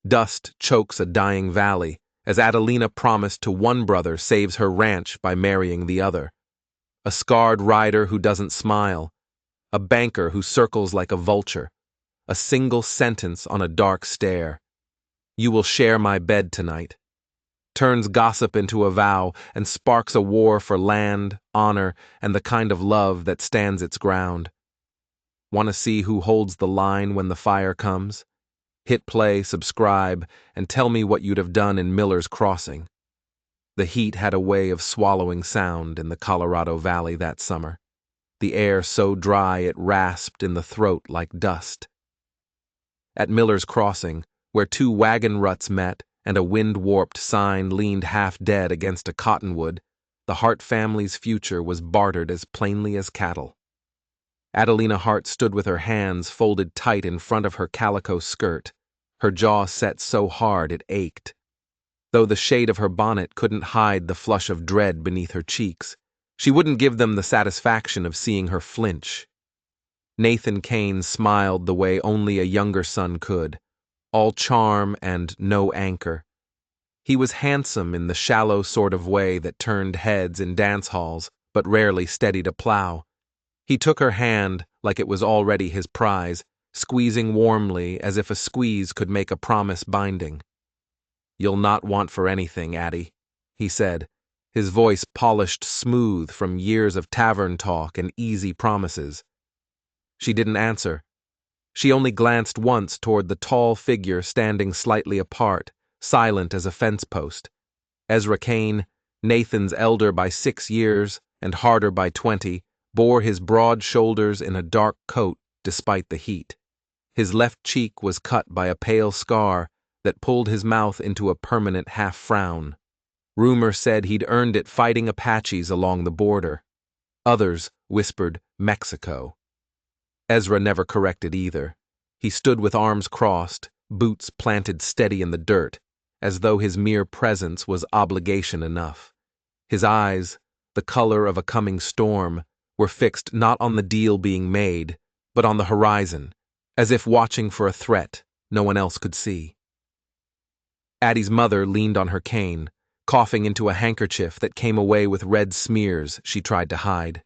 Dust chokes a dying valley, as Adelina promised to one brother saves her ranch by marrying the other. A scarred rider who doesn't smile, a banker who circles like a vulture, a single sentence on a dark stare. You will share my bed tonight. Turns gossip into a vow and sparks a war for land, honor, and the kind of love that stands its ground. Want to see who holds the line when the fire comes? Hit play, subscribe, and tell me what you'd have done in Miller's Crossing. The heat had a way of swallowing sound in the Colorado Valley that summer, the air so dry it rasped in the throat like dust. At Miller's Crossing, where two wagon ruts met and a wind-warped sign leaned half-dead against a cottonwood, the Hart family's future was bartered as plainly as cattle. Adelina Hart stood with her hands folded tight in front of her calico skirt, her jaw set so hard it ached. Though the shade of her bonnet couldn't hide the flush of dread beneath her cheeks, she wouldn't give them the satisfaction of seeing her flinch. Nathan Kane smiled the way only a younger son could, all charm and no anchor. He was handsome in the shallow sort of way that turned heads in dance halls, but rarely steadied a plow. He took her hand like it was already his prize, squeezing warmly as if a squeeze could make a promise binding. "You'll not want for anything, Addie," he said, his voice polished smooth from years of tavern talk and easy promises. She didn't answer. She only glanced once toward the tall figure standing slightly apart, silent as a fence post. Ezra Kane, Nathan's elder by 6 years and harder by 20, bore his broad shoulders in a dark coat despite the heat. His left cheek was cut by a pale scar that pulled his mouth into a permanent half-frown. Rumor said he'd earned it fighting Apaches along the border. Others whispered Mexico. Ezra never corrected either. He stood with arms crossed, boots planted steady in the dirt, as though his mere presence was obligation enough. His eyes, the color of a coming storm, were fixed not on the deal being made, but on the horizon, as if watching for a threat no one else could see. Addie's mother leaned on her cane, coughing into a handkerchief that came away with red smears she tried to hide.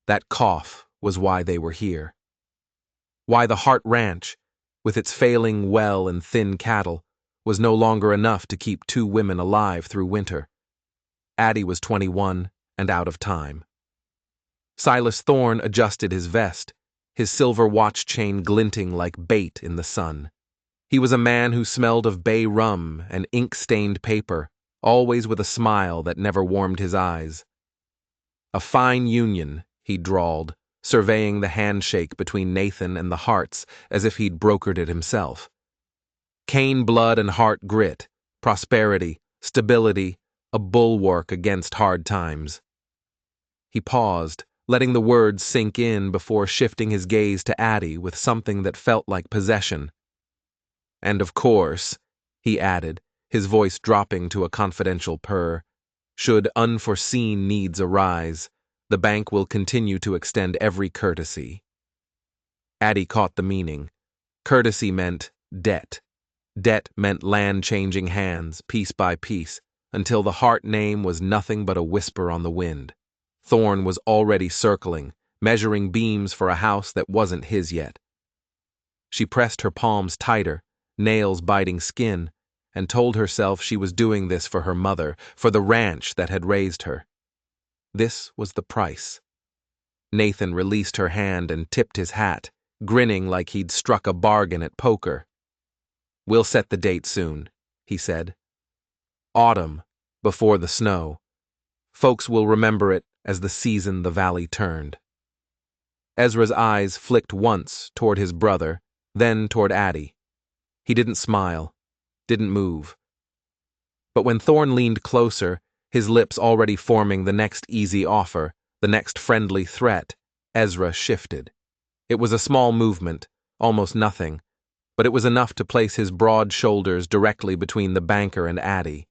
That cough was why they were here. Why the Hart Ranch, with its failing well and thin cattle, was no longer enough to keep 2 women alive through winter. Addie was 21 and out of time. Silas Thorne adjusted his vest, his silver watch chain glinting like bait in the sun. He was a man who smelled of bay rum and ink-stained paper, always with a smile that never warmed his eyes. "A fine union," he drawled, surveying the handshake between Nathan and the Harts as if he'd brokered it himself. Kane blood and Hart grit, prosperity, stability, a bulwark against hard times. He paused, letting the words sink in before shifting his gaze to Addie with something that felt like possession. "And of course," he added, his voice dropping to a confidential purr, "should unforeseen needs arise, the bank will continue to extend every courtesy." Addie caught the meaning. Courtesy meant debt. Debt meant land changing hands, piece by piece, until the Hart name was nothing but a whisper on the wind. Thorne was already circling, measuring beams for a house that wasn't his yet. She pressed her palms tighter, nails biting skin, and told herself she was doing this for her mother, for the ranch that had raised her. This was the price. Nathan released her hand and tipped his hat, grinning like he'd struck a bargain at poker. "We'll set the date soon," he said. "Autumn, before the snow. Folks will remember it as the season the valley turned." Ezra's eyes flicked once toward his brother, then toward Addie. He didn't smile, didn't move. But when Thorne leaned closer, his lips already forming the next easy offer, the next friendly threat, Ezra shifted. It was a small movement, almost nothing, but it was enough to place his broad shoulders directly between the banker and Addie.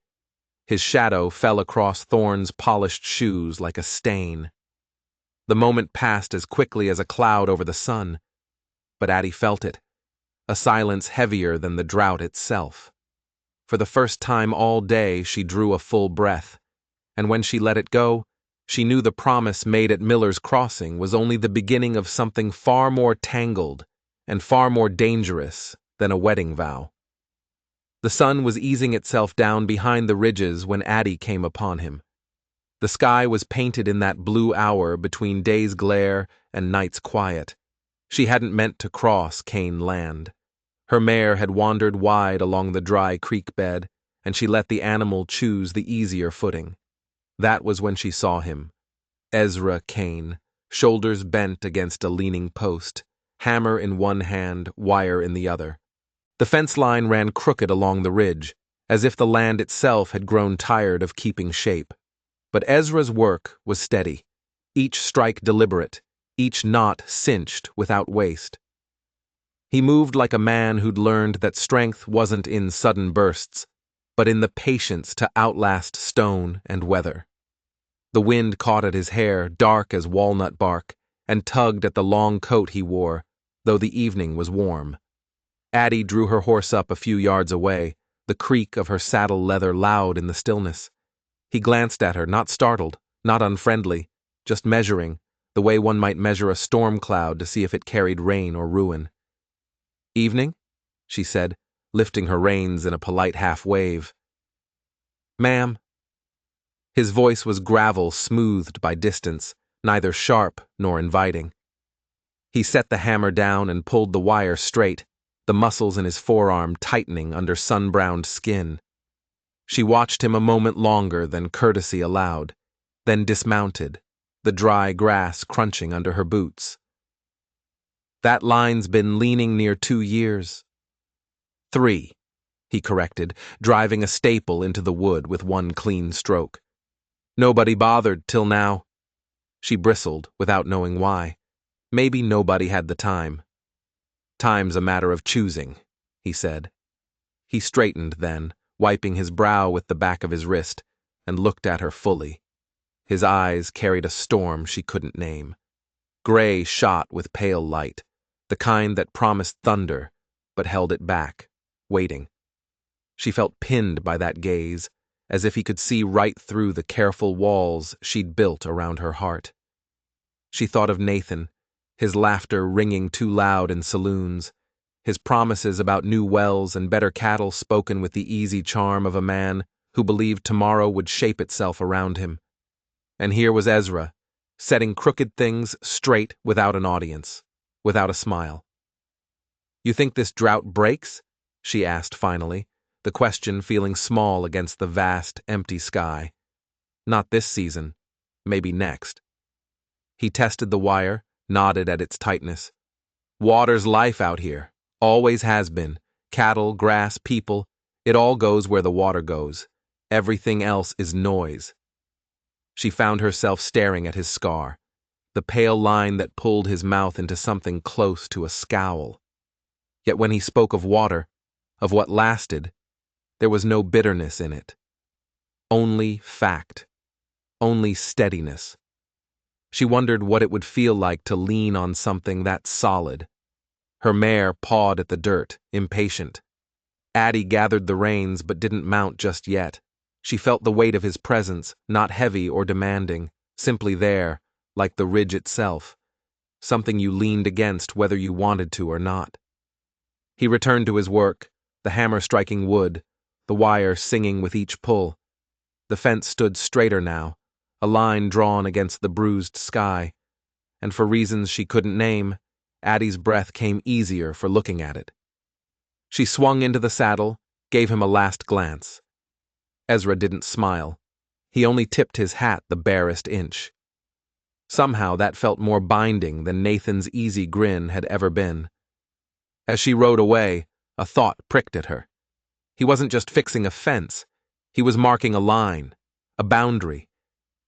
His shadow fell across Thorne's polished shoes like a stain. The moment passed as quickly as a cloud over the sun, but Addie felt it. a silence heavier than the drought itself. For the first time all day she drew a full breath, and when she let it go, she knew the promise made at Miller's Crossing was only the beginning of something far more tangled and far more dangerous than a wedding vow. The sun was easing itself down behind the ridges when Addie came upon him. The sky was painted in that blue hour between day's glare and night's quiet. She hadn't meant to cross Cane Land. Her mare had wandered wide along the dry creek bed, and she let the animal choose the easier footing. That was when she saw him, Ezra Kane, shoulders bent against a leaning post, hammer in one hand, wire in the other. The fence line ran crooked along the ridge, as if the land itself had grown tired of keeping shape. But Ezra's work was steady, each strike deliberate, each knot cinched without waste. He moved like a man who'd learned that strength wasn't in sudden bursts, but in the patience to outlast stone and weather. The wind caught at his hair, dark as walnut bark, and tugged at the long coat he wore, though the evening was warm. Addie drew her horse up a few yards away, the creak of her saddle leather loud in the stillness. He glanced at her, not startled, not unfriendly, just measuring, the way one might measure a storm cloud to see if it carried rain or ruin. "Evening?" she said, lifting her reins in a polite half-wave. "Ma'am." His voice was gravel smoothed by distance, neither sharp nor inviting. He set the hammer down and pulled the wire straight, the muscles in his forearm tightening under sun-browned skin. She watched him a moment longer than courtesy allowed, then dismounted, the dry grass crunching under her boots. "That line's been leaning near 2 years. 3, he corrected, driving a staple into the wood with one clean stroke. "Nobody bothered till now." She bristled, without knowing why. Maybe nobody had the time. "Time's a matter of choosing," he said. He straightened then, wiping his brow with the back of his wrist, and looked at her fully. His eyes carried a storm she couldn't name. Gray shot with pale light, the kind that promised thunder, but held it back, waiting. She felt pinned by that gaze, as if he could see right through the careful walls she'd built around her heart. She thought of Nathan, his laughter ringing too loud in saloons, his promises about new wells and better cattle spoken with the easy charm of a man who believed tomorrow would shape itself around him. And here was Ezra, setting crooked things straight without an audience, without a smile. "You think this drought breaks?" she asked finally, the question feeling small against the vast, empty sky. "Not this season. Maybe next." He tested the wire, nodded at its tightness. "Water's life out here. Always has been. Cattle, grass, people. It all goes where the water goes. Everything else is noise." She found herself staring at his scar, the pale line that pulled his mouth into something close to a scowl. Yet when he spoke of water, of what lasted, there was no bitterness in it. Only fact. Only steadiness. She wondered what it would feel like to lean on something that solid. Her mare pawed at the dirt, impatient. Addie gathered the reins but didn't mount just yet. She felt the weight of his presence, not heavy or demanding, simply there, like the ridge itself, something you leaned against whether you wanted to or not. He returned to his work, the hammer striking wood, the wire singing with each pull. The fence stood straighter now, a line drawn against the bruised sky, and for reasons she couldn't name, Addie's breath came easier for looking at it. She swung into the saddle, gave him a last glance. Ezra didn't smile. He only tipped his hat the barest inch. Somehow that felt more binding than Nathan's easy grin had ever been. As she rode away, a thought pricked at her. He wasn't just fixing a fence. He was marking a line, a boundary,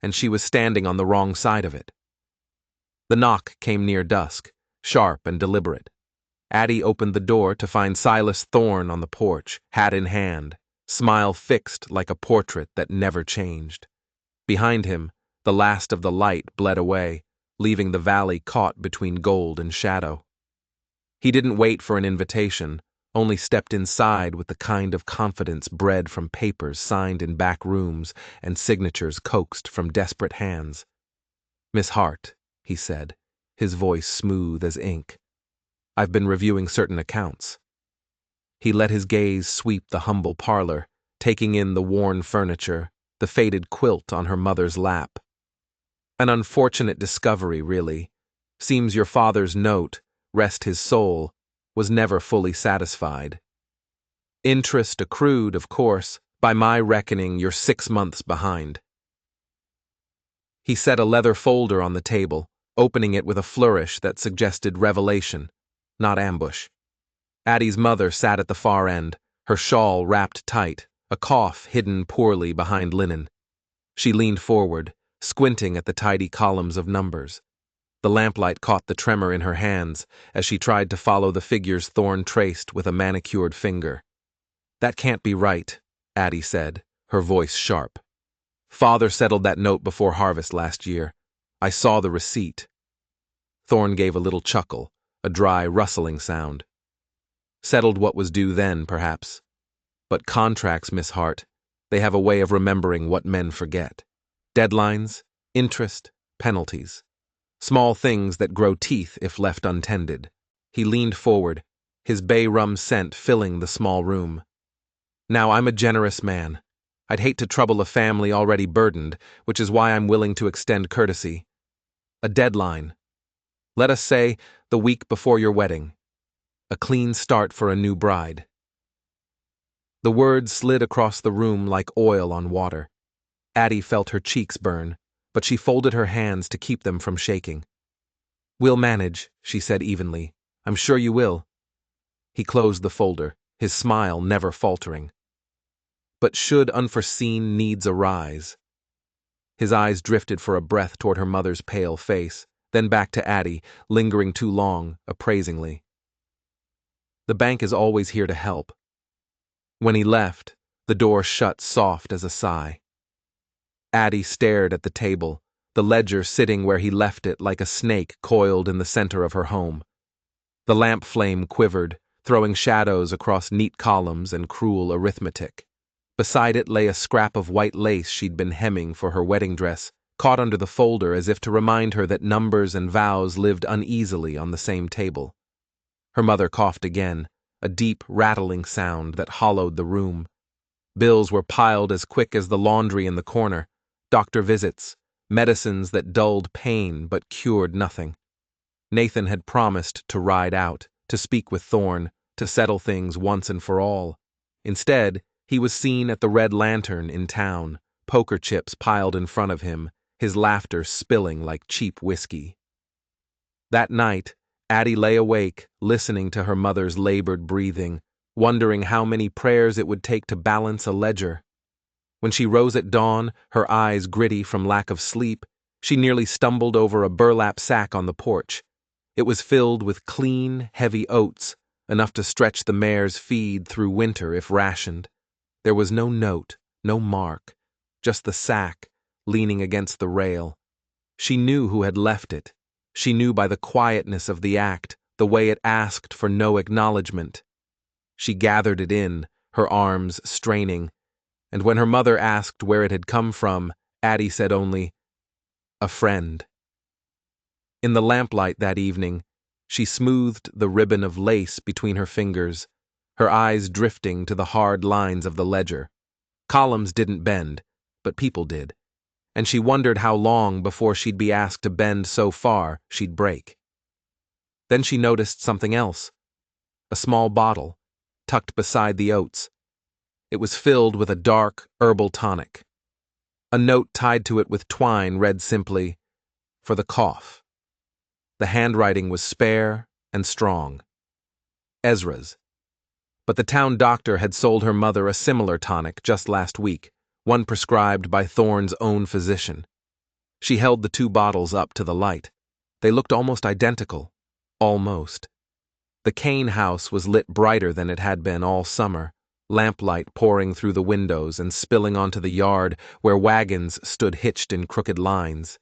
and she was standing on the wrong side of it. The knock came near dusk, sharp and deliberate. Addie opened the door to find Silas Thorne on the porch, hat in hand, smile fixed like a portrait that never changed. Behind him, the last of the light bled away, leaving the valley caught between gold and shadow. He didn't wait for an invitation, only stepped inside with the kind of confidence bred from papers signed in back rooms and signatures coaxed from desperate hands. "Miss Hart," he said, his voice smooth as ink. "I've been reviewing certain accounts." He let his gaze sweep the humble parlor, taking in the worn furniture, the faded quilt on her mother's lap. "An unfortunate discovery, really. Seems your father's note, rest his soul, was never fully satisfied. Interest accrued, of course. By my reckoning, you're 6 months behind." He set a leather folder on the table, opening it with a flourish that suggested revelation, not ambush. Addie's mother sat at the far end, her shawl wrapped tight, a cough hidden poorly behind linen. She leaned forward, squinting at the tidy columns of numbers. The lamplight caught the tremor in her hands as she tried to follow the figures Thorne traced with a manicured finger. "That can't be right," Addie said, her voice sharp. "Father settled that note before harvest last year. I saw the receipt." Thorne gave a little chuckle, a dry, rustling sound. "Settled what was due then, perhaps. But contracts, Miss Hart, they have a way of remembering what men forget. Deadlines, interest, penalties. Small things that grow teeth if left untended." He leaned forward, his bay rum scent filling the small room. "Now, I'm a generous man. I'd hate to trouble a family already burdened, which is why I'm willing to extend courtesy. A deadline. Let us say the week before your wedding. A clean start for a new bride." The words slid across the room like oil on water. Addie felt her cheeks burn, but she folded her hands to keep them from shaking. "We'll manage," she said evenly. "I'm sure you will." He closed the folder, his smile never faltering. "But should unforeseen needs arise?" His eyes drifted for a breath toward her mother's pale face, then back to Addie, lingering too long, appraisingly. "The bank is always here to help." When he left, the door shut soft as a sigh. Addie stared at the table, the ledger sitting where he left it like a snake coiled in the center of her home. The lamp flame quivered, throwing shadows across neat columns and cruel arithmetic. Beside it lay a scrap of white lace she'd been hemming for her wedding dress, caught under the folder as if to remind her that numbers and vows lived uneasily on the same table. Her mother coughed again, a deep, rattling sound that hollowed the room. Bills were piled as quick as the laundry in the corner, doctor visits, medicines that dulled pain but cured nothing. Nathan had promised to ride out, to speak with Thorne, to settle things once and for all. Instead, he was seen at the Red Lantern in town, poker chips piled in front of him, his laughter spilling like cheap whiskey. That night, Addie lay awake, listening to her mother's labored breathing, wondering how many prayers it would take to balance a ledger. When she rose at dawn, her eyes gritty from lack of sleep, she nearly stumbled over a burlap sack on the porch. It was filled with clean, heavy oats, enough to stretch the mare's feed through winter if rationed. There was no note, no mark, just the sack, leaning against the rail. She knew who had left it. She knew by the quietness of the act, the way it asked for no acknowledgement. She gathered it in, her arms straining, and when her mother asked where it had come from, Addie said only, "A friend." In the lamplight that evening, she smoothed the ribbon of lace between her fingers, her eyes drifting to the hard lines of the ledger. Columns didn't bend, but people did, and she wondered how long before she'd be asked to bend so far she'd break. Then she noticed something else, a small bottle, tucked beside the oats. It was filled with a dark, herbal tonic. A note tied to it with twine read simply, "For the cough." The handwriting was spare and strong. Ezra's. But the town doctor had sold her mother a similar tonic just last week, one prescribed by Thorne's own physician. She held the two bottles up to the light. They looked almost identical. Almost. The Kane house was lit brighter than it had been all summer, lamplight pouring through the windows and spilling onto the yard where wagons stood hitched in crooked lines.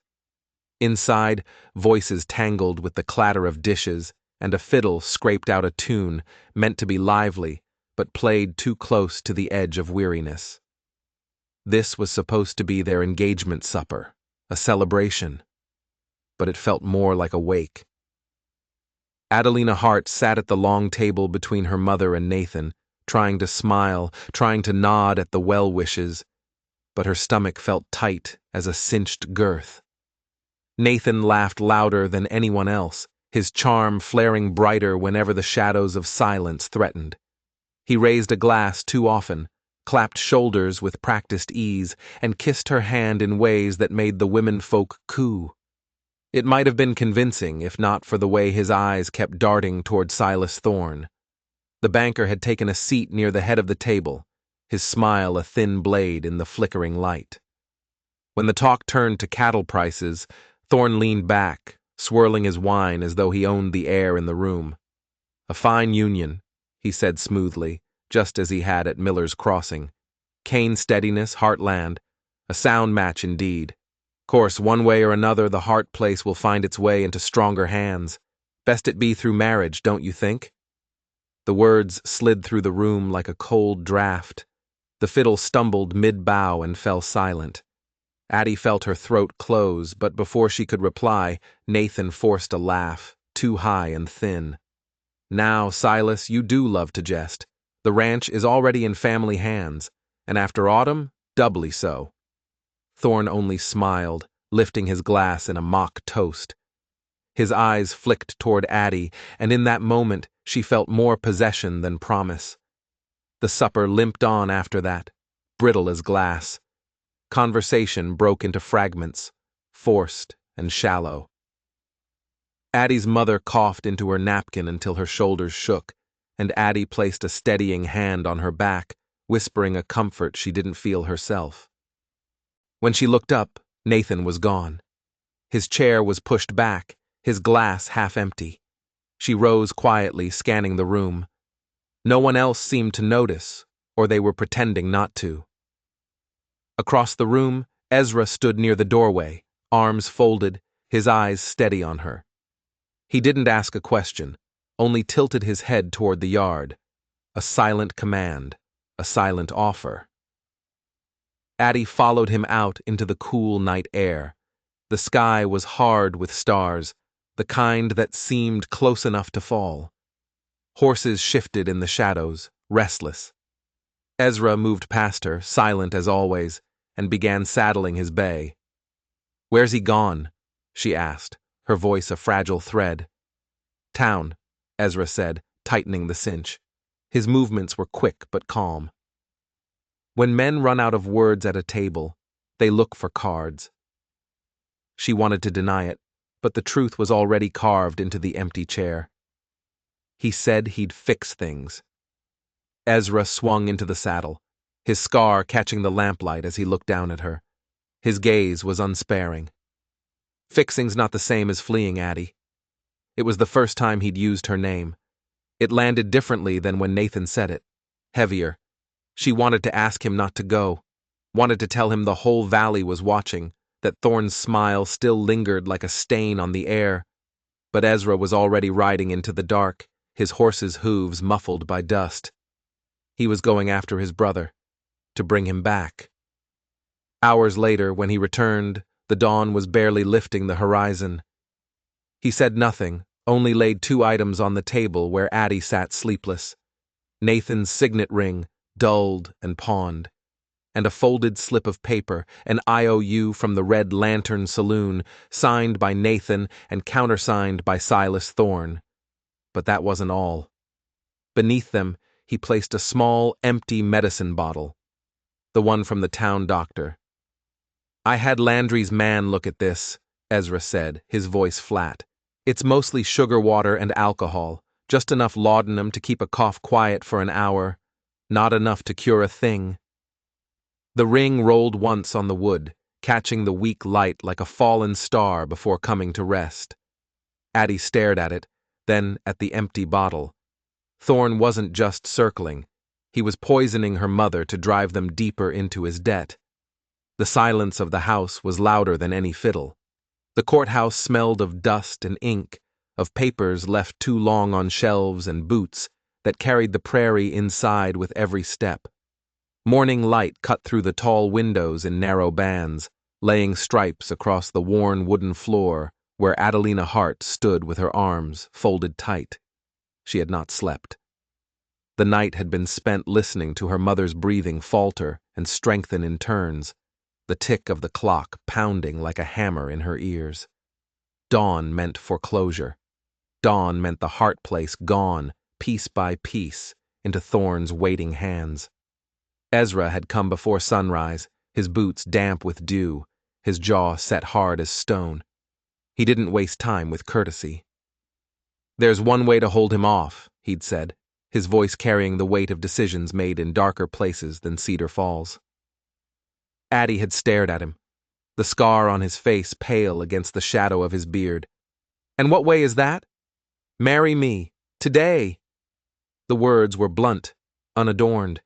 Inside, voices tangled with the clatter of dishes, and a fiddle scraped out a tune meant to be lively, but played too close to the edge of weariness. This was supposed to be their engagement supper, a celebration, but it felt more like a wake. Adelina Hart sat at the long table between her mother and Nathan, trying to smile, trying to nod at the well wishes, but her stomach felt tight as a cinched girth. Nathan laughed louder than anyone else, his charm flaring brighter whenever the shadows of silence threatened. He raised a glass too often, clapped shoulders with practiced ease, and kissed her hand in ways that made the womenfolk coo. It might have been convincing if not for the way his eyes kept darting toward Silas Thorne. The banker had taken a seat near the head of the table, his smile a thin blade in the flickering light. When the talk turned to cattle prices, Thorne leaned back, swirling his wine as though he owned the air in the room. "A fine union," he said smoothly, just as he had at Miller's Crossing. "Cane steadiness, Heartland. A sound match indeed. Course, one way or another, the Hart place will find its way into stronger hands. Best it be through marriage, don't you think?" The words slid through the room like a cold draft. The fiddle stumbled mid-bow and fell silent. Addie felt her throat close, but before she could reply, Nathan forced a laugh, too high and thin. "Now, Silas, you do love to jest. The ranch is already in family hands, and after autumn, doubly so." Thorne only smiled, lifting his glass in a mock toast. His eyes flicked toward Addie, and in that moment she felt more possession than promise. The supper limped on after that, brittle as glass. Conversation broke into fragments, forced and shallow. Addie's mother coughed into her napkin until her shoulders shook, and Addie placed a steadying hand on her back, whispering a comfort she didn't feel herself. When she looked up, Nathan was gone. His chair was pushed back, his glass half empty. She rose quietly, scanning the room. No one else seemed to notice, or they were pretending not to. Across the room, Ezra stood near the doorway, arms folded, his eyes steady on her. He didn't ask a question, only tilted his head toward the yard. A silent command, a silent offer. Addie followed him out into the cool night air. The sky was hard with stars, the kind that seemed close enough to fall. Horses shifted in the shadows, restless. Ezra moved past her, silent as always, and began saddling his bay. "Where's he gone?" she asked, her voice a fragile thread. "Town," Ezra said, tightening the cinch. His movements were quick but calm. When men run out of words at a table, they look for cards. She wanted to deny it, but the truth was already carved into the empty chair. He said he'd fix things. Ezra swung into the saddle, his scar catching the lamplight as he looked down at her. His gaze was unsparing. "Fixing's not the same as fleeing, Addie." It was the first time he'd used her name. It landed differently than when Nathan said it, heavier. She wanted to ask him not to go, wanted to tell him the whole valley was watching, that Thorne's smile still lingered like a stain on the air. But Ezra was already riding into the dark, his horse's hooves muffled by dust. He was going after his brother, to bring him back. Hours later, when he returned, the dawn was barely lifting the horizon. He said nothing, only laid 2 items on the table where Addie sat sleepless. Nathan's signet ring, dulled and pawned, and a folded slip of paper, an IOU from the Red Lantern Saloon, signed by Nathan and countersigned by Silas Thorne. But that wasn't all. Beneath them, he placed a small, empty medicine bottle, the one from the town doctor. "I had Landry's man look at this," Ezra said, his voice flat. "It's mostly sugar water and alcohol, just enough laudanum to keep a cough quiet for an hour, not enough to cure a thing." The ring rolled once on the wood, catching the weak light like a fallen star before coming to rest. Addie stared at it, then at the empty bottle. Thorne wasn't just circling. He was poisoning her mother to drive them deeper into his debt. The silence of the house was louder than any fiddle. The courthouse smelled of dust and ink, of papers left too long on shelves and boots that carried the prairie inside with every step. Morning light cut through the tall windows in narrow bands, laying stripes across the worn wooden floor where Adelina Hart stood with her arms folded tight. She had not slept. The night had been spent listening to her mother's breathing falter and strengthen in turns, the tick of the clock pounding like a hammer in her ears. Dawn meant foreclosure. Dawn meant the Hart place gone, piece by piece, into Thorne's waiting hands. Ezra had come before sunrise, his boots damp with dew, his jaw set hard as stone. He didn't waste time with courtesy. "There's one way to hold him off," he'd said, his voice carrying the weight of decisions made in darker places than Cedar Falls. Addie had stared at him, the scar on his face pale against the shadow of his beard. "And what way is that?" "Marry me. Today." The words were blunt, unadorned.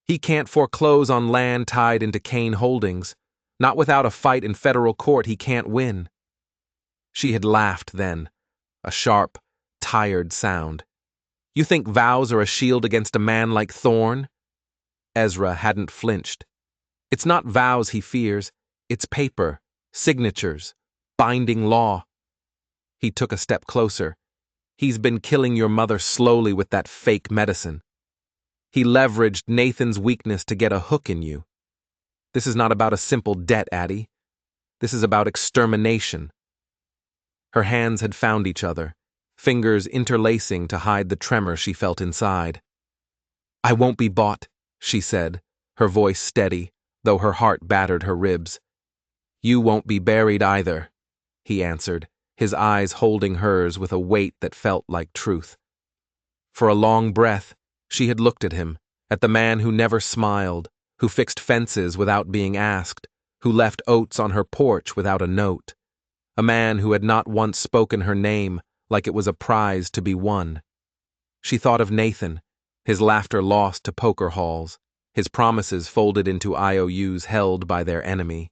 "He can't foreclose on land tied into Kane Holdings. Not without a fight in federal court he can't win." She had laughed then, a sharp, tired sound. "You think vows are a shield against a man like Thorne?" Ezra hadn't flinched. "It's not vows he fears. It's paper, signatures, binding law." He took a step closer. "He's been killing your mother slowly with that fake medicine. He leveraged Nathan's weakness to get a hook in you. This is not about a simple debt, Addie. This is about extermination." Her hands had found each other, fingers interlacing to hide the tremor she felt inside. "I won't be bought," she said, her voice steady, though her heart battered her ribs. "You won't be buried either," he answered, his eyes holding hers with a weight that felt like truth. For a long breath, she had looked at him, at the man who never smiled, who fixed fences without being asked, who left oats on her porch without a note. A man who had not once spoken her name like it was a prize to be won. She thought of Nathan, his laughter lost to poker halls, his promises folded into IOUs held by their enemy.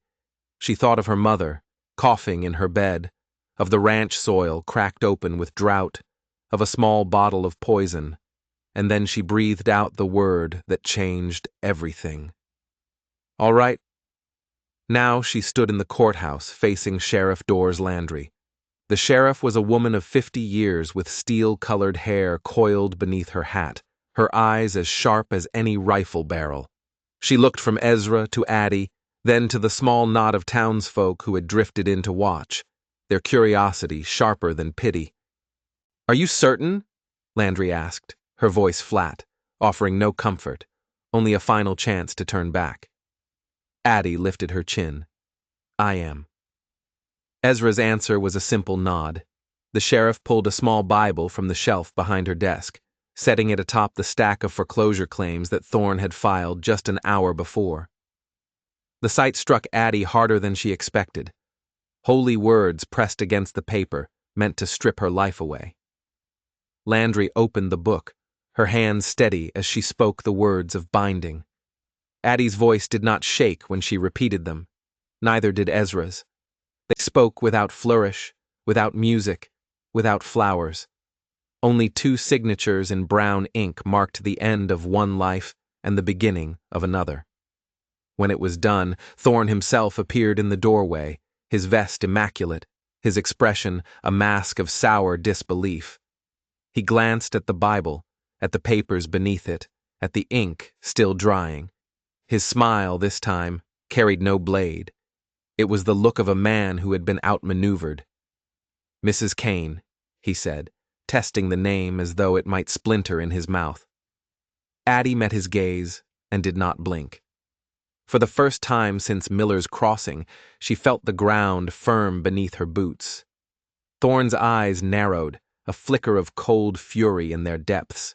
She thought of her mother, coughing in her bed, of the ranch soil cracked open with drought, of a small bottle of poison, and then she breathed out the word that changed everything. "All right." Now she stood in the courthouse facing Sheriff Dors Landry. The sheriff was a woman of 50 years with steel-colored hair coiled beneath her hat, her eyes as sharp as any rifle barrel. She looked from Ezra to Addie, then to the small knot of townsfolk who had drifted in to watch, their curiosity sharper than pity. "Are you certain?" Landry asked, her voice flat, offering no comfort, only a final chance to turn back. Addie lifted her chin. "I am." Ezra's answer was a simple nod. The sheriff pulled a small Bible from the shelf behind her desk, setting it atop the stack of foreclosure claims that Thorne had filed just an hour before. The sight struck Addie harder than she expected. Holy words pressed against the paper, meant to strip her life away. Landry opened the book, her hands steady as she spoke the words of binding. Addie's voice did not shake when she repeated them. Neither did Ezra's. They spoke without flourish, without music, without flowers. Only 2 signatures in brown ink marked the end of one life and the beginning of another. When it was done, Thorne himself appeared in the doorway, his vest immaculate, his expression a mask of sour disbelief. He glanced at the Bible, at the papers beneath it, at the ink still drying. His smile, this time, carried no blade. It was the look of a man who had been outmaneuvered. "Mrs. Kane," he said, testing the name as though it might splinter in his mouth. Addie met his gaze and did not blink. For the first time since Miller's Crossing, she felt the ground firm beneath her boots. Thorne's eyes narrowed, a flicker of cold fury in their depths.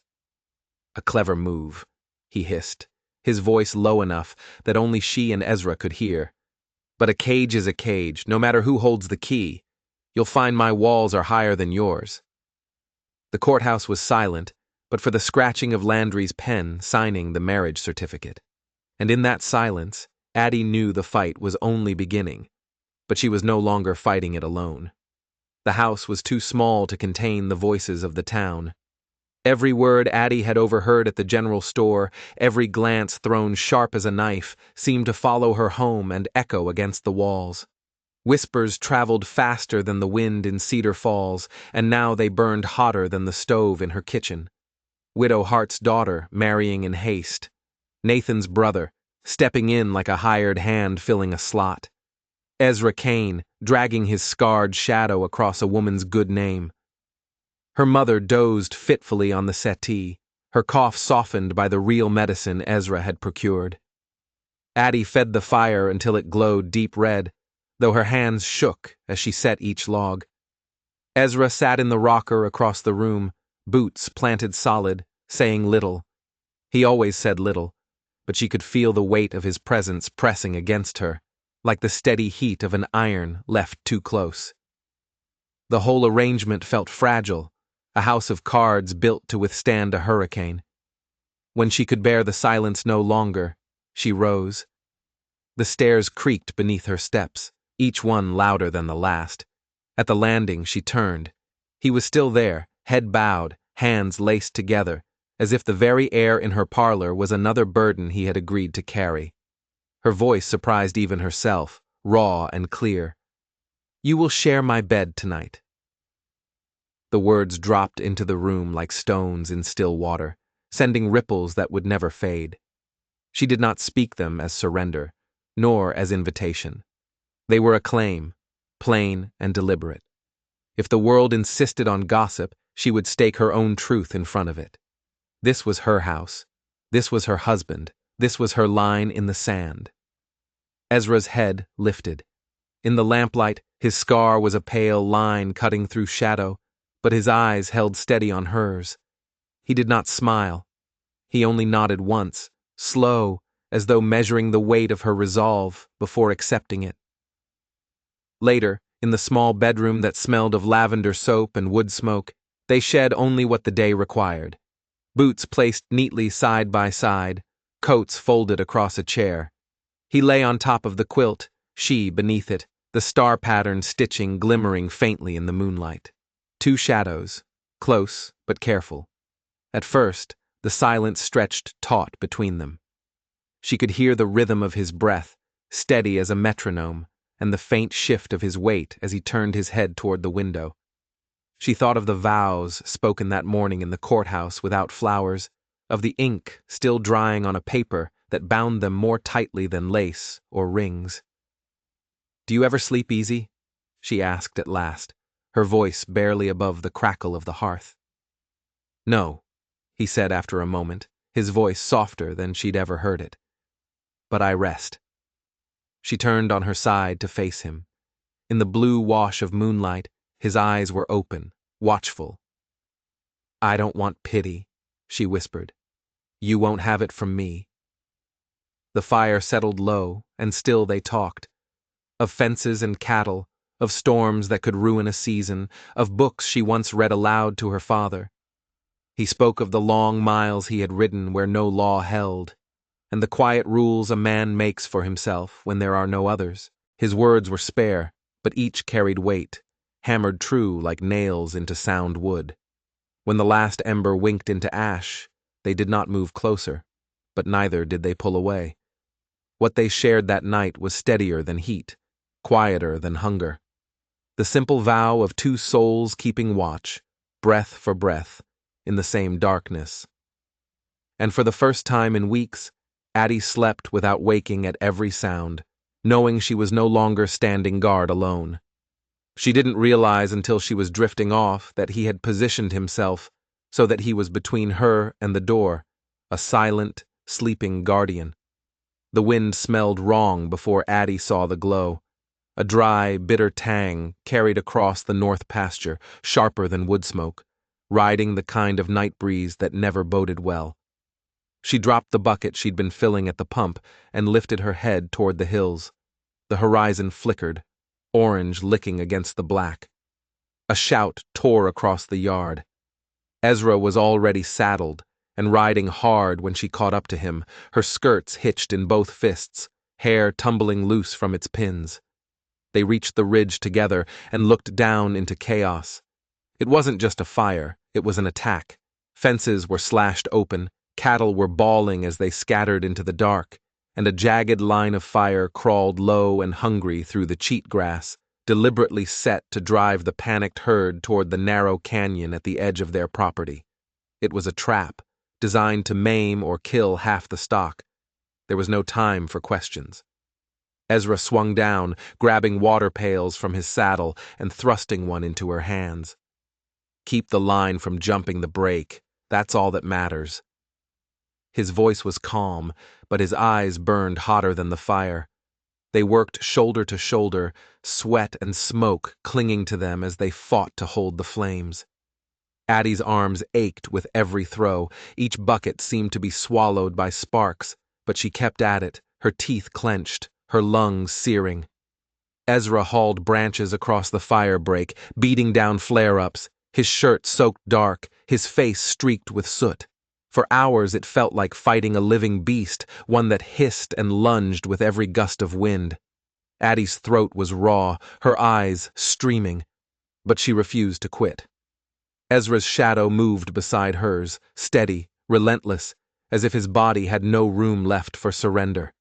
"A clever move," he hissed, his voice low enough that only she and Ezra could hear. "But a cage is a cage, no matter who holds the key. You'll find my walls are higher than yours." The courthouse was silent, but for the scratching of Landry's pen signing the marriage certificate. And in that silence, Addie knew the fight was only beginning, but she was no longer fighting it alone. The house was too small to contain the voices of the town. Every word Addie had overheard at the general store, every glance thrown sharp as a knife, seemed to follow her home and echo against the walls. Whispers traveled faster than the wind in Cedar Falls, and now they burned hotter than the stove in her kitchen. Widow Hart's daughter marrying in haste. Nathan's brother, stepping in like a hired hand filling a slot. Ezra Kane, dragging his scarred shadow across a woman's good name. Her mother dozed fitfully on the settee, her cough softened by the real medicine Ezra had procured. Addie fed the fire until it glowed deep red, though her hands shook as she set each log. Ezra sat in the rocker across the room, boots planted solid, saying little. He always said little, but she could feel the weight of his presence pressing against her, like the steady heat of an iron left too close. The whole arrangement felt fragile, a house of cards built to withstand a hurricane. When she could bear the silence no longer, she rose. The stairs creaked beneath her steps, each one louder than the last. At the landing, she turned. He was still there, head bowed, hands laced together, as if the very air in her parlor was another burden he had agreed to carry. Her voice surprised even herself, raw and clear. "You will share my bed tonight." The words dropped into the room like stones in still water, sending ripples that would never fade. She did not speak them as surrender, nor as invitation. They were a claim, plain and deliberate. If the world insisted on gossip, she would stake her own truth in front of it. This was her house. This was her husband. This was her line in the sand. Ezra's head lifted. In the lamplight, his scar was a pale line cutting through shadow, but his eyes held steady on hers. He did not smile. He only nodded once, slow, as though measuring the weight of her resolve before accepting it. Later, in the small bedroom that smelled of lavender soap and wood smoke, they shed only what the day required. Boots placed neatly side by side, coats folded across a chair. He lay on top of the quilt, she beneath it, the star-patterned stitching glimmering faintly in the moonlight. Two shadows, close but careful. At first, the silence stretched taut between them. She could hear the rhythm of his breath, steady as a metronome, and the faint shift of his weight as he turned his head toward the window. She thought of the vows spoken that morning in the courthouse without flowers, of the ink still drying on a paper that bound them more tightly than lace or rings. "Do you ever sleep easy?" she asked at last, her voice barely above the crackle of the hearth. "No," he said after a moment, his voice softer than she'd ever heard it. "But I rest." She turned on her side to face him. In the blue wash of moonlight, his eyes were open, watchful. "I don't want pity," she whispered. "You won't have it from me." The fire settled low, and still they talked. Of fences and cattle, of storms that could ruin a season, of books she once read aloud to her father. He spoke of the long miles he had ridden where no law held, and the quiet rules a man makes for himself when there are no others. His words were spare, but each carried weight, hammered true like nails into sound wood. When the last ember winked into ash, they did not move closer, but neither did they pull away. What they shared that night was steadier than heat, quieter than hunger. The simple vow of two souls keeping watch, breath for breath, in the same darkness. And for the first time in weeks, Addie slept without waking at every sound, knowing she was no longer standing guard alone. She didn't realize until she was drifting off that he had positioned himself so that he was between her and the door, a silent, sleeping guardian. The wind smelled wrong before Addie saw the glow. A dry, bitter tang carried across the north pasture, sharper than wood smoke, riding the kind of night breeze that never boded well. She dropped the bucket she'd been filling at the pump and lifted her head toward the hills. The horizon flickered, orange licking against the black. A shout tore across the yard. Ezra was already saddled and riding hard when she caught up to him, her skirts hitched in both fists, hair tumbling loose from its pins. They reached the ridge together and looked down into chaos. It wasn't just a fire, it was an attack. Fences were slashed open, cattle were bawling as they scattered into the dark, and a jagged line of fire crawled low and hungry through the cheatgrass, deliberately set to drive the panicked herd toward the narrow canyon at the edge of their property. It was a trap, designed to maim or kill half the stock. There was no time for questions. Ezra swung down, grabbing water pails from his saddle and thrusting one into her hands. Keep the line from jumping the break. That's all that matters. His voice was calm, but his eyes burned hotter than the fire. They worked shoulder to shoulder, sweat and smoke clinging to them as they fought to hold the flames. Addie's arms ached with every throw. Each bucket seemed to be swallowed by sparks, but she kept at it, her teeth clenched, her lungs searing. Ezra hauled branches across the fire break, beating down flare-ups, his shirt soaked dark, his face streaked with soot. For hours it felt like fighting a living beast, one that hissed and lunged with every gust of wind. Addie's throat was raw, her eyes streaming, but she refused to quit. Ezra's shadow moved beside hers, steady, relentless, as if his body had no room left for surrender.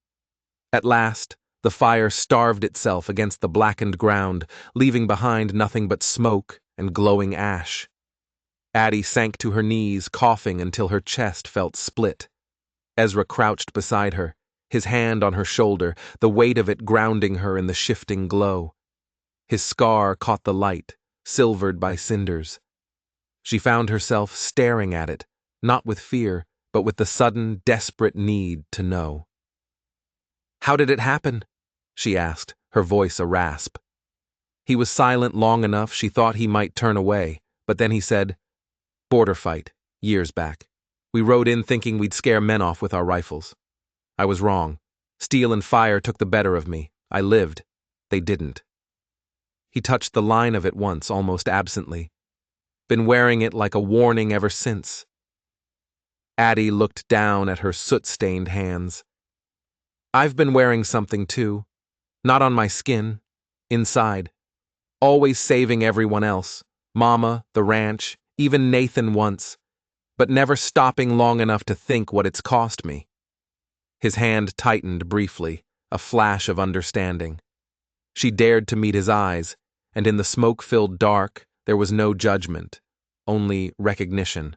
At last, the fire starved itself against the blackened ground, leaving behind nothing but smoke and glowing ash. Addie sank to her knees, coughing until her chest felt split. Ezra crouched beside her, his hand on her shoulder, the weight of it grounding her in the shifting glow. His scar caught the light, silvered by cinders. She found herself staring at it, not with fear, but with the sudden, desperate need to know. "How did it happen?" she asked, her voice a rasp. He was silent long enough she thought he might turn away, but then he said, "Border fight, years back. We rode in thinking we'd scare men off with our rifles. I was wrong. Steel and fire took the better of me. I lived. They didn't." He touched the line of it once, almost absently. Been wearing it like a warning ever since. Addie looked down at her soot-stained hands. "I've been wearing something too. Not on my skin. Inside. Always saving everyone else. Mama, the ranch, even Nathan once. But never stopping long enough to think what it's cost me." His hand tightened briefly, a flash of understanding. She dared to meet his eyes, and in the smoke-filled dark, there was no judgment, only recognition.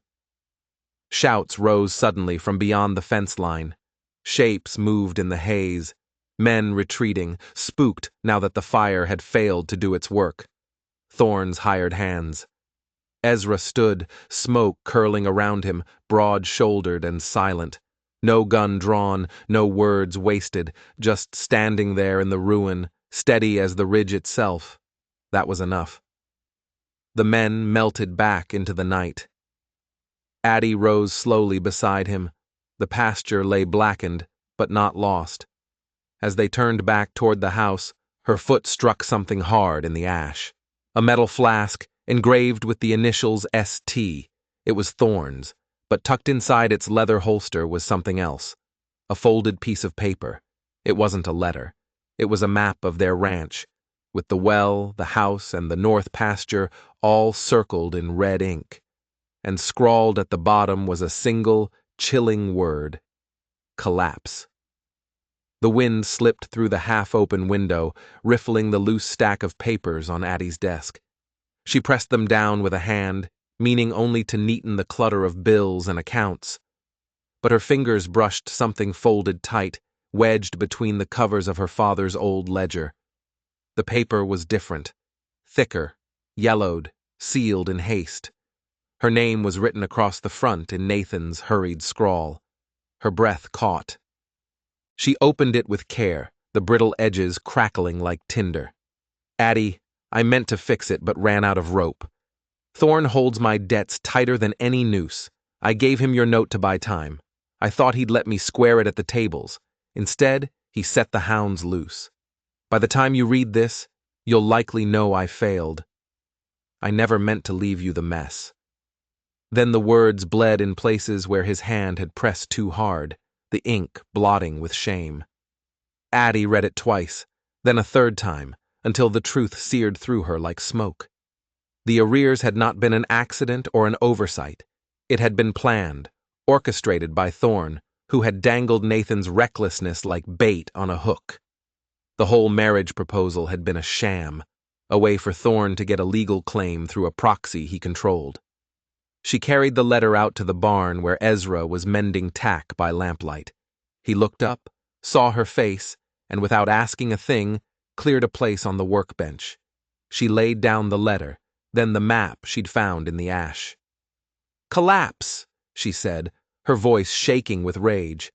Shouts rose suddenly from beyond the fence line. Shapes moved in the haze, men retreating, spooked now that the fire had failed to do its work. Thorne's hired hands. Ezra stood, smoke curling around him, broad-shouldered and silent. No gun drawn, no words wasted, just standing there in the ruin, steady as the ridge itself. That was enough. The men melted back into the night. Addie rose slowly beside him. The pasture lay blackened, but not lost. As they turned back toward the house, her foot struck something hard in the ash. A metal flask, engraved with the initials ST. It was Thorne's, but tucked inside its leather holster was something else. A folded piece of paper. It wasn't a letter. It was a map of their ranch, with the well, the house, and the north pasture all circled in red ink. And scrawled at the bottom was a single, chilling word: collapse. The wind slipped through the half-open window, riffling the loose stack of papers on Addie's desk. She pressed them down with a hand, meaning only to neaten the clutter of bills and accounts. But her fingers brushed something folded tight, wedged between the covers of her father's old ledger. The paper was different, thicker, yellowed, sealed in haste. Her name was written across the front in Nathan's hurried scrawl. Her breath caught. She opened it with care, the brittle edges crackling like tinder. "Addie, I meant to fix it but ran out of rope. Thorne holds my debts tighter than any noose. I gave him your note to buy time. I thought he'd let me square it at the tables. Instead, he set the hounds loose. By the time you read this, you'll likely know I failed. I never meant to leave you the mess." Then the words bled in places where his hand had pressed too hard, the ink blotting with shame. Addie read it twice, then a third time, until the truth seared through her like smoke. The arrears had not been an accident or an oversight. It had been planned, orchestrated by Thorne, who had dangled Nathan's recklessness like bait on a hook. The whole marriage proposal had been a sham, a way for Thorne to get a legal claim through a proxy he controlled. She carried the letter out to the barn where Ezra was mending tack by lamplight. He looked up, saw her face, and without asking a thing, cleared a place on the workbench. She laid down the letter, then the map she'd found in the ash. "Collapse," she said, her voice shaking with rage.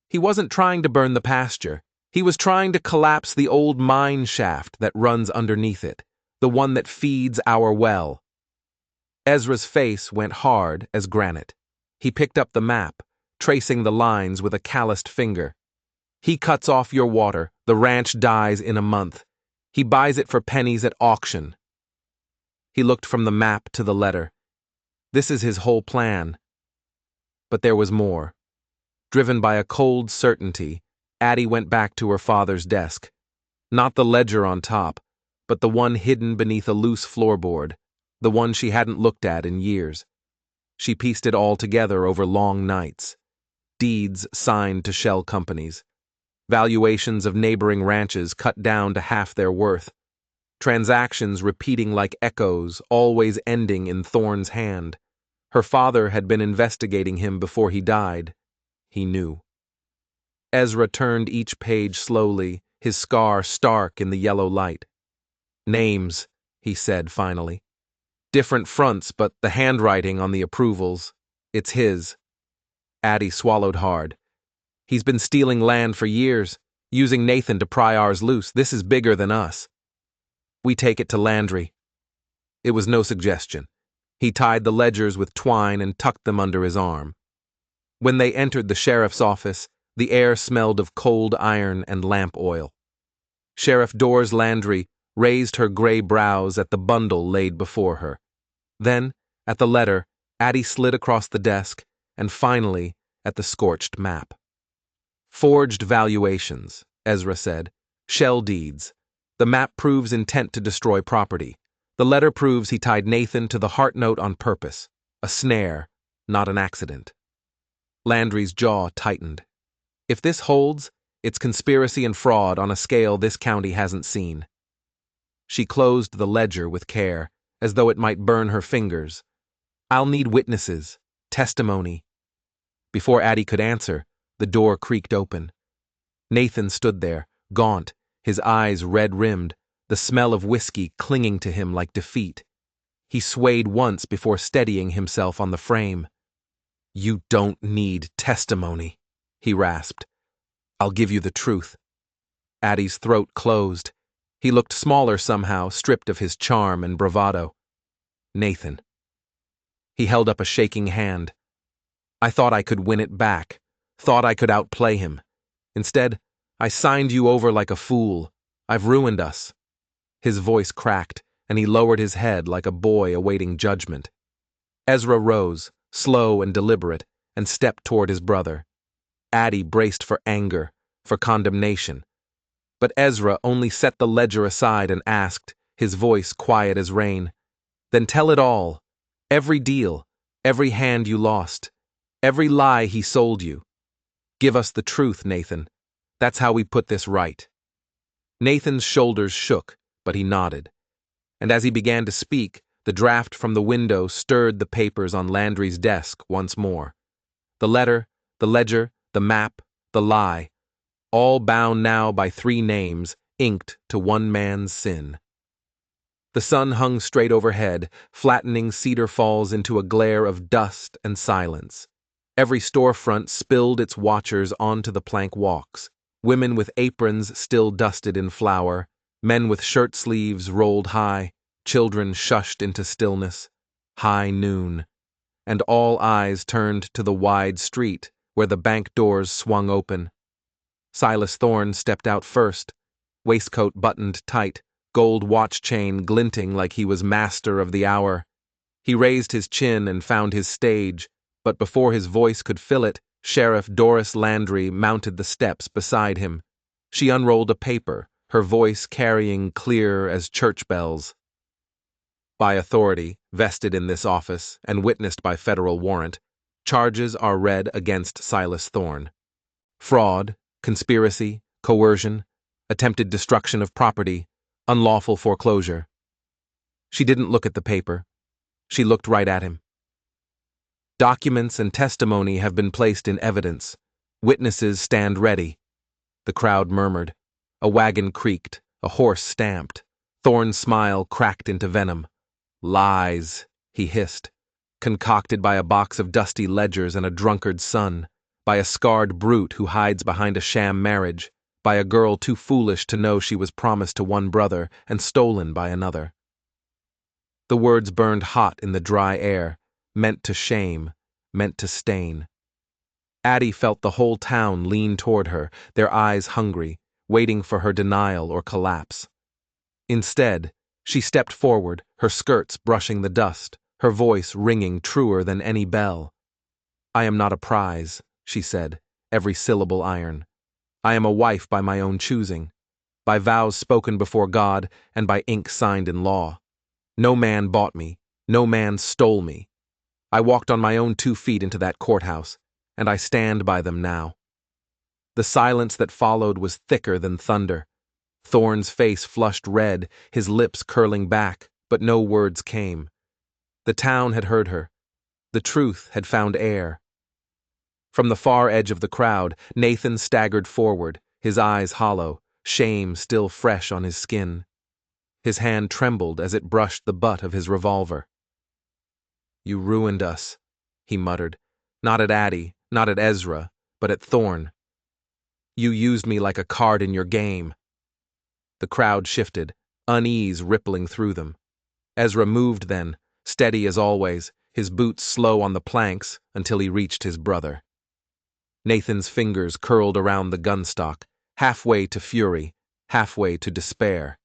He wasn't trying to burn the pasture. He was trying to collapse the old mine shaft that runs underneath it, the one that feeds our well. Ezra's face went hard as granite. He picked up the map, tracing the lines with a calloused finger. "He cuts off your water, the ranch dies in a month. He buys it for pennies at auction." He looked from the map to the letter. This is his whole plan. But there was more. Driven by a cold certainty, Addie went back to her father's desk. Not the ledger on top, but the one hidden beneath a loose floorboard, the one she hadn't looked at in years. She pieced it all together over long nights. Deeds signed to shell companies. Valuations of neighboring ranches cut down to half their worth. Transactions repeating like echoes, always ending in Thorne's hand. Her father had been investigating him before he died. He knew. Ezra turned each page slowly, his scar stark in the yellow light. "Names," he said finally. "Different fronts, but the handwriting on the approvals, it's his." Addie swallowed hard. "He's been stealing land for years, using Nathan to pry ours loose. This is bigger than us. We take it to Landry." It was no suggestion. He tied the ledgers with twine and tucked them under his arm. When they entered the sheriff's office, the air smelled of cold iron and lamp oil. Sheriff Doris Landry raised her gray brows at the bundle laid before her. Then, at the letter, Addie slid across the desk, and finally, at the scorched map. "Forged valuations," Ezra said. "Shell deeds. The map proves intent to destroy property. The letter proves he tied Nathan to the heart note on purpose. A snare, not an accident." Landry's jaw tightened. If this holds, it's conspiracy and fraud on a scale this county hasn't seen. She closed the ledger with care, as though it might burn her fingers. "I'll need witnesses, testimony." Before Addie could answer, the door creaked open. Nathan stood there, gaunt, his eyes red-rimmed, the smell of whiskey clinging to him like defeat. He swayed once before steadying himself on the frame. "You don't need testimony," he rasped. "I'll give you the truth." Addie's throat closed. He looked smaller somehow, stripped of his charm and bravado. "Nathan." He held up a shaking hand. "I thought I could win it back, thought I could outplay him. Instead, I signed you over like a fool. I've ruined us." His voice cracked, and he lowered his head like a boy awaiting judgment. Ezra rose, slow and deliberate, and stepped toward his brother. Addie braced for anger, for condemnation. But Ezra only set the ledger aside and asked, his voice quiet as rain, "Then tell it all. Every deal, every hand you lost, every lie he sold you. Give us the truth, Nathan. That's how we put this right." Nathan's shoulders shook, but he nodded. And as he began to speak, the draft from the window stirred the papers on Landry's desk once more. The letter, the ledger, the map, the lie, all bound now by three names, inked to one man's sin. The sun hung straight overhead, flattening Cedar Falls into a glare of dust and silence. Every storefront spilled its watchers onto the plank walks, women with aprons still dusted in flour, men with shirt sleeves rolled high, children shushed into stillness. High noon. And all eyes turned to the wide street where the bank doors swung open. Silas Thorne stepped out first, waistcoat buttoned tight, gold watch chain glinting like he was master of the hour. He raised his chin and found his stage, but before his voice could fill it, Sheriff Doris Landry mounted the steps beside him. She unrolled a paper, her voice carrying clear as church bells. By authority, vested in this office and witnessed by federal warrant, charges are read against Silas Thorne. Fraud, conspiracy, coercion, attempted destruction of property, unlawful foreclosure. She didn't look at the paper. She looked right at him. Documents and testimony have been placed in evidence. Witnesses stand ready. The crowd murmured. A wagon creaked. A horse stamped. Thorne's smile cracked into venom. Lies, he hissed, concocted by a box of dusty ledgers and a drunkard's son, by a scarred brute who hides behind a sham marriage, by a girl too foolish to know she was promised to one brother and stolen by another. The words burned hot in the dry air, meant to shame, meant to stain. Addie felt the whole town lean toward her, their eyes hungry, waiting for her denial or collapse. Instead, she stepped forward, her skirts brushing the dust, her voice ringing truer than any bell. "I am not a prize," she said, every syllable iron. "I am a wife by my own choosing, by vows spoken before God and by ink signed in law. No man bought me, no man stole me. I walked on my own 2 feet into that courthouse, and I stand by them now." The silence that followed was thicker than thunder. Thorne's face flushed red, his lips curling back, but no words came. The town had heard her. The truth had found air. From the far edge of the crowd, Nathan staggered forward, his eyes hollow, shame still fresh on his skin. His hand trembled as it brushed the butt of his revolver. "You ruined us," he muttered, "not at Addie, not at Ezra, but at Thorne. You used me like a card in your game." The crowd shifted, unease rippling through them. Ezra moved then, steady as always, his boots slow on the planks until he reached his brother. Nathan's fingers curled around the gunstock, halfway to fury, halfway to despair.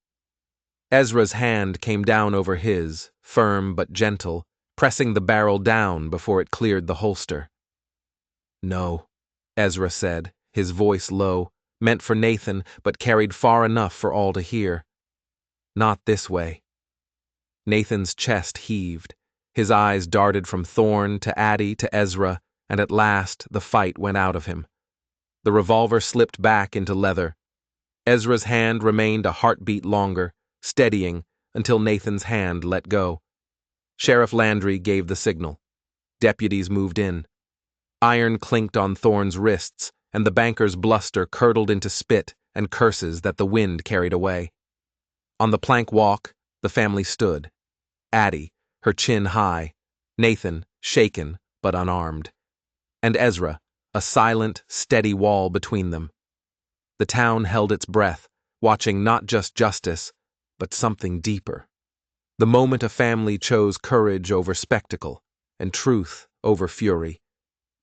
Ezra's hand came down over his, firm but gentle, pressing the barrel down before it cleared the holster. "No," Ezra said, his voice low, meant for Nathan but carried far enough for all to hear. "Not this way." Nathan's chest heaved. His eyes darted from Thorne to Addie to Ezra, and at last the fight went out of him. The revolver slipped back into leather. Ezra's hand remained a heartbeat longer, steadying until Nathan's hand let go. Sheriff Landry gave the signal. Deputies moved in. Iron clinked on Thorne's wrists, and the banker's bluster curdled into spit and curses that the wind carried away. On the plank walk, the family stood. Addie, her chin high, Nathan, shaken but unarmed, and Ezra, a silent, steady wall between them. The town held its breath, watching not just justice, but something deeper. The moment a family chose courage over spectacle, and truth over fury.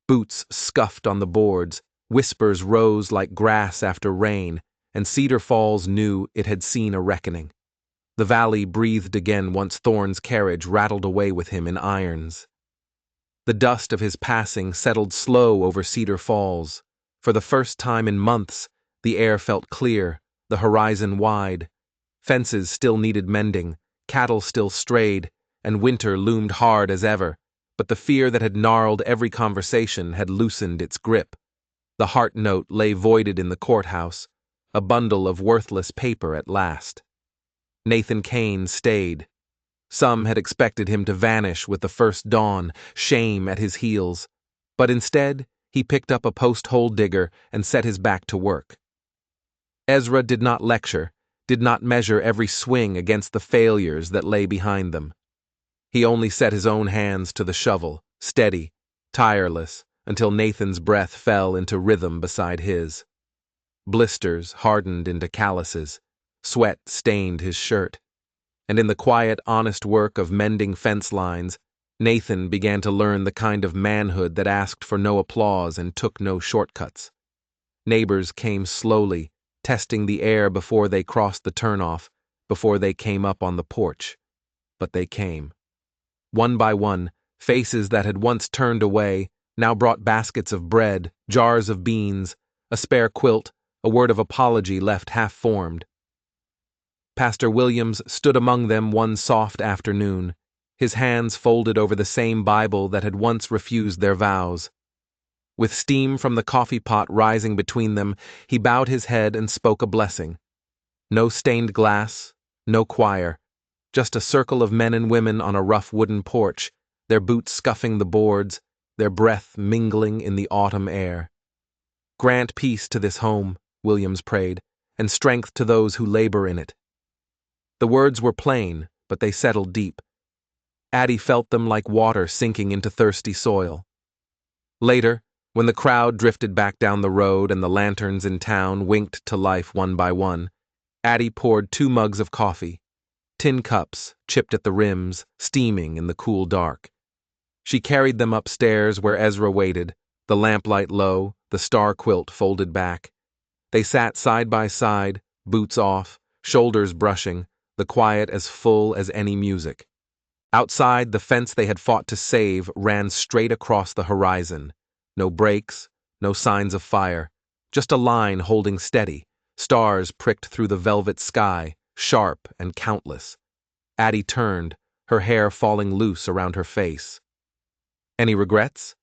Boots scuffed on the boards, whispers rose like grass after rain, and Cedar Falls knew it had seen a reckoning. The valley breathed again once Thorne's carriage rattled away with him in irons. The dust of his passing settled slow over Cedar Falls. For the first time in months, the air felt clear, the horizon wide. Fences still needed mending, cattle still strayed, and winter loomed hard as ever, but the fear that had gnarled every conversation had loosened its grip. The heart note lay voided in the courthouse, a bundle of worthless paper at last. Nathan Kane stayed. Some had expected him to vanish with the first dawn, shame at his heels, but instead he picked up a post-hole digger and set his back to work. Ezra did not lecture, did not measure every swing against the failures that lay behind them. He only set his own hands to the shovel, steady, tireless, until Nathan's breath fell into rhythm beside his. Blisters hardened into calluses, sweat stained his shirt, and in the quiet, honest work of mending fence lines, Nathan began to learn the kind of manhood that asked for no applause and took no shortcuts. Neighbors came slowly, testing the air before they crossed the turnoff, before they came up on the porch. But they came. One by one, faces that had once turned away now brought baskets of bread, jars of beans, a spare quilt, a word of apology left half-formed. Pastor Williams stood among them one soft afternoon, his hands folded over the same Bible that had once refused their vows. With steam from the coffee pot rising between them, he bowed his head and spoke a blessing. No stained glass, no choir, just a circle of men and women on a rough wooden porch, their boots scuffing the boards, their breath mingling in the autumn air. Grant peace to this home, Williams prayed, and strength to those who labor in it. The words were plain, but they settled deep. Addie felt them like water sinking into thirsty soil. Later, when the crowd drifted back down the road and the lanterns in town winked to life one by one, Addie poured 2 mugs of coffee, tin cups chipped at the rims, steaming in the cool dark. She carried them upstairs where Ezra waited, the lamplight low, the star quilt folded back. They sat side by side, boots off, shoulders brushing, the quiet as full as any music. Outside, the fence they had fought to save ran straight across the horizon. No breaks, no signs of fire, just a line holding steady, stars pricked through the velvet sky, sharp and countless. Addie turned, her hair falling loose around her face. "Any regrets?"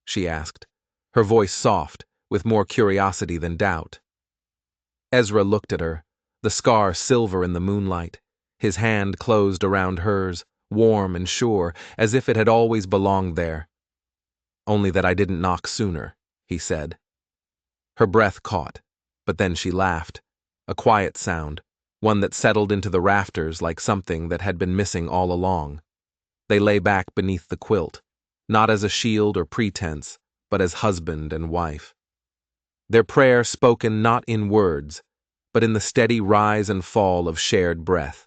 she asked, her voice soft, with more curiosity than doubt. Ezra looked at her, the scar silver in the moonlight, his hand closed around hers, warm and sure, as if it had always belonged there. "Only that I didn't knock sooner," he said. Her breath caught, but then she laughed, a quiet sound, one that settled into the rafters like something that had been missing all along. They lay back beneath the quilt, not as a shield or pretense, but as husband and wife. Their prayer spoken not in words, but in the steady rise and fall of shared breath.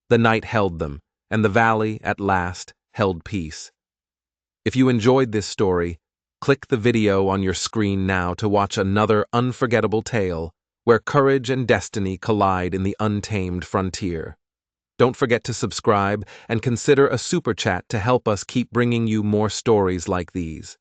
The night held them, and the valley, at last, held peace. If you enjoyed this story, click the video on your screen now to watch another unforgettable tale where courage and destiny collide in the untamed frontier. Don't forget to subscribe and consider a super chat to help us keep bringing you more stories like these.